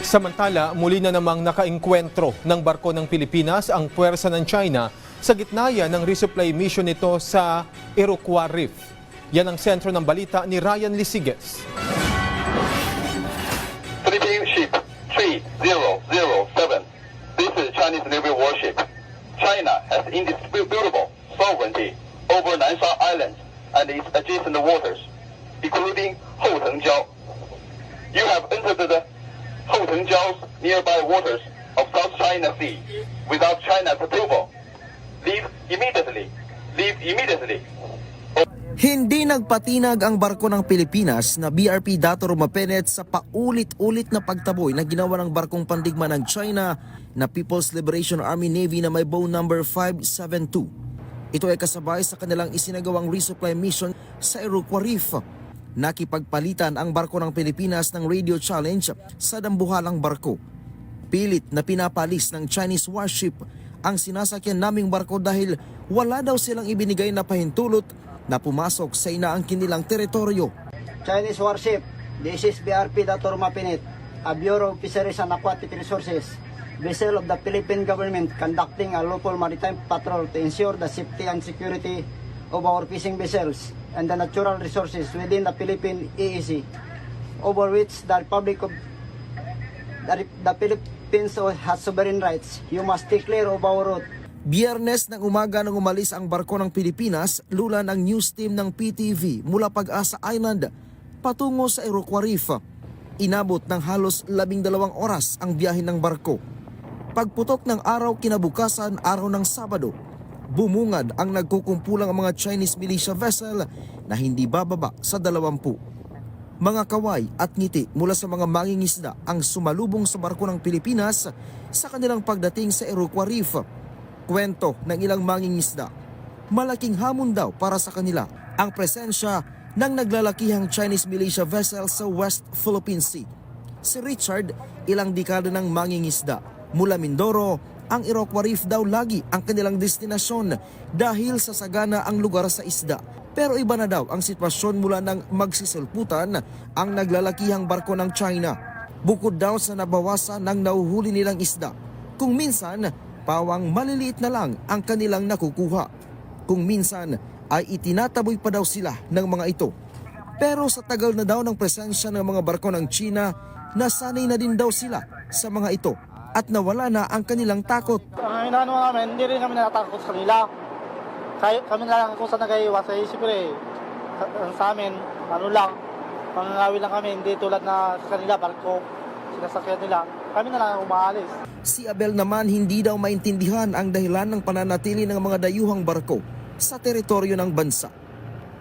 Samantala, muli na namang nakaengkwentro ng barko ng Pilipinas ang puwersa ng China sa gitnaya ng resupply mission nito sa Iroquois Reef. Yan ang sentro ng balita ni Ryan Lisigues. Philippine ship 3007. This is Chinese Navy warship. China has indisputable sovereignty over Nansha Island and its adjacent waters, including Houtengjiao. You have entered the Houtengjiao's nearby waters of South China Sea without China's approval. Leave immediately. Leave immediately. Hindi nagpatinag ang barko ng Pilipinas na BRP Dato Rumapenet sa paulit-ulit na pagtaboy na ginawa ng barkong pandigma ng China na People's Liberation Army Navy na may bow number 572. Ito ay kasabay sa kanilang isinagawang resupply mission sa Iroquois Reef. Nakipagpalitan ang barko ng Pilipinas ng radio challenge sa dambuhalang barko. Pilit na pinapalis ng Chinese warship ang sinasakyan naming barko dahil wala daw silang ibinigay na pahintulot na pumasok sa inaang kinilang teritoryo. Chinese warship, this is BRP Dato Rumapenet, a Bureau of Fisheries and Aquatic Resources, vessel of the Philippine government conducting a local maritime patrol to ensure the safety and security of our fishing vessels and the natural resources within the Philippine EEZ, over which the Philippines has sovereign rights. You must take clear of our route. Biyernes ng umaga nang umalis ang barko ng Pilipinas, lula ng news team ng PTV mula Pag-asa Island patungo sa Iroquois Reef. Inabot ng halos 12 oras ang biyahe ng barko. Pagputok ng araw kinabukasan, araw ng Sabado, bumungad ang nagkukumpulang mga Chinese militia vessel na hindi bababa sa 20. Mga kaway at ngiti mula sa mga mangingisda ang sumalubong sa barko ng Pilipinas sa kanilang pagdating sa Iroquois Reef. Kwento ng ilang mangingisda, malaking hamon daw para sa kanila ang presensya ng naglalakihang Chinese militia vessel sa West Philippine Sea. Si Richard, ilang dekada ng mangingisda. Mula Mindoro, ang Iroquois Reef daw lagi ang kanilang destinasyon dahil sa sagana ang lugar sa isda. Pero iba na daw ang sitwasyon mula nang magsisilputan ang naglalakihang barko ng China. Bukod daw sa nabawasan ng nauhuli nilang isda, kung minsan pawang maliliit na lang ang kanilang nakukuha. Kung minsan ay itinataboy pa daw sila ng mga ito. Pero sa tagal na daw ng presensya ng mga barko ng China, nasanay na din daw sila sa mga ito at nawala na ang kanilang takot. Ang inaano namin, hindi rin kami natatakot sa kanila. Kami na lang kung saan nag-iwas. Siyempre, sa amin, pangangawi lang kami, hindi tulad na sa kanila, barko, sinasakyan nila. Kami na lang umaalis. Si Abel naman hindi daw maintindihan ang dahilan ng pananatili ng mga dayuhang barko sa teritoryo ng bansa.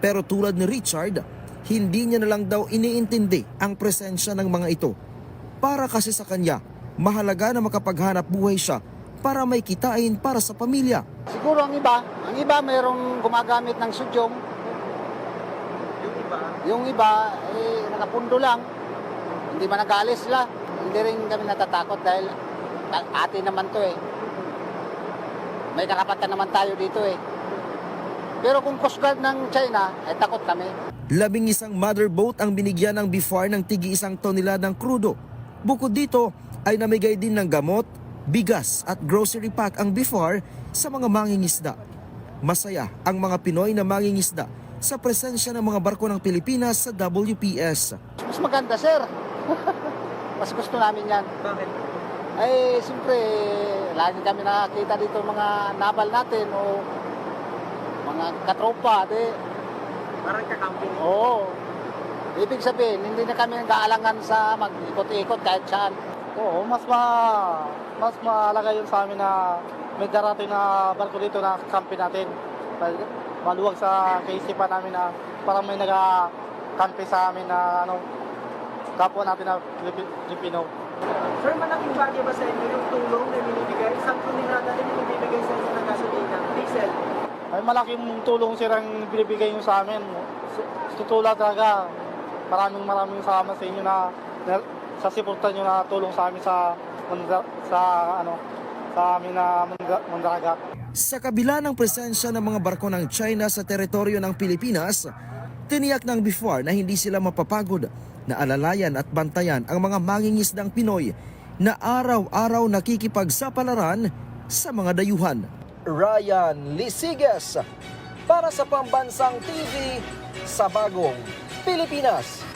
Pero tulad ni Richard, hindi niya na lang daw iniintindi ang presensya ng mga ito. Para kasi sa kanya, mahalaga na makapaghanap buhay siya para may kitain para sa pamilya. Siguro ang iba mayroong gumagamit ng sudyong. Yung iba nakapundo lang, hindi man nag-aalis sila. Hindi rin kami natatakot dahil atin naman to eh. May karapatan naman tayo dito eh. Pero kung Coast Guard ng China, ay takot kami. 11 mother boat ang binigyan ng BIFAR ng tig-1 toneladang krudo. Bukod dito ay namigay din ng gamot, bigas at grocery pack ang BIFAR sa mga mangingisda. Masaya ang mga Pinoy na mangingisda sa presensya ng mga barko ng Pilipinas sa WPS. Mas maganda sir. Mas gusto namin yan. Bakit? Ay, siyempre, lagi kami nakakita dito mga nabal natin o mga katropa. Parang kakamping. Oo. Ibig sabihin, hindi na kami nag-aalangan sa mag-ikot-ikot kahit saan. Oo, mas mahalaga yun sa amin na may darating na barko dito na kampi natin. Maluwag sa kaisipan namin na parang may nag-kampi sa amin na kapwa natin na Filipino. Sir, malaking bagay ba sa inyo yung tulong na binibigay? Isang tonelada din yung binibigay sa inyo ng gasolina, diesel? Ay malaking tulong sirang binibigay nyo sa amin. Tutulad talaga. Maraming salamat sa inyo na sa siporta nyo na tulong sa amin sa amin na mandaragat. Sa kabila ng presensya ng mga barko ng China sa teritoryo ng Pilipinas, tiniyak ng BIFAR na hindi sila mapapagod na alalayan at bantayan ang mga mangingisdang Pinoy na araw-araw nakikipagsapalaran sa mga dayuhan. Ryan Lisigas para sa Pambansang TV sa Bagong Pilipinas.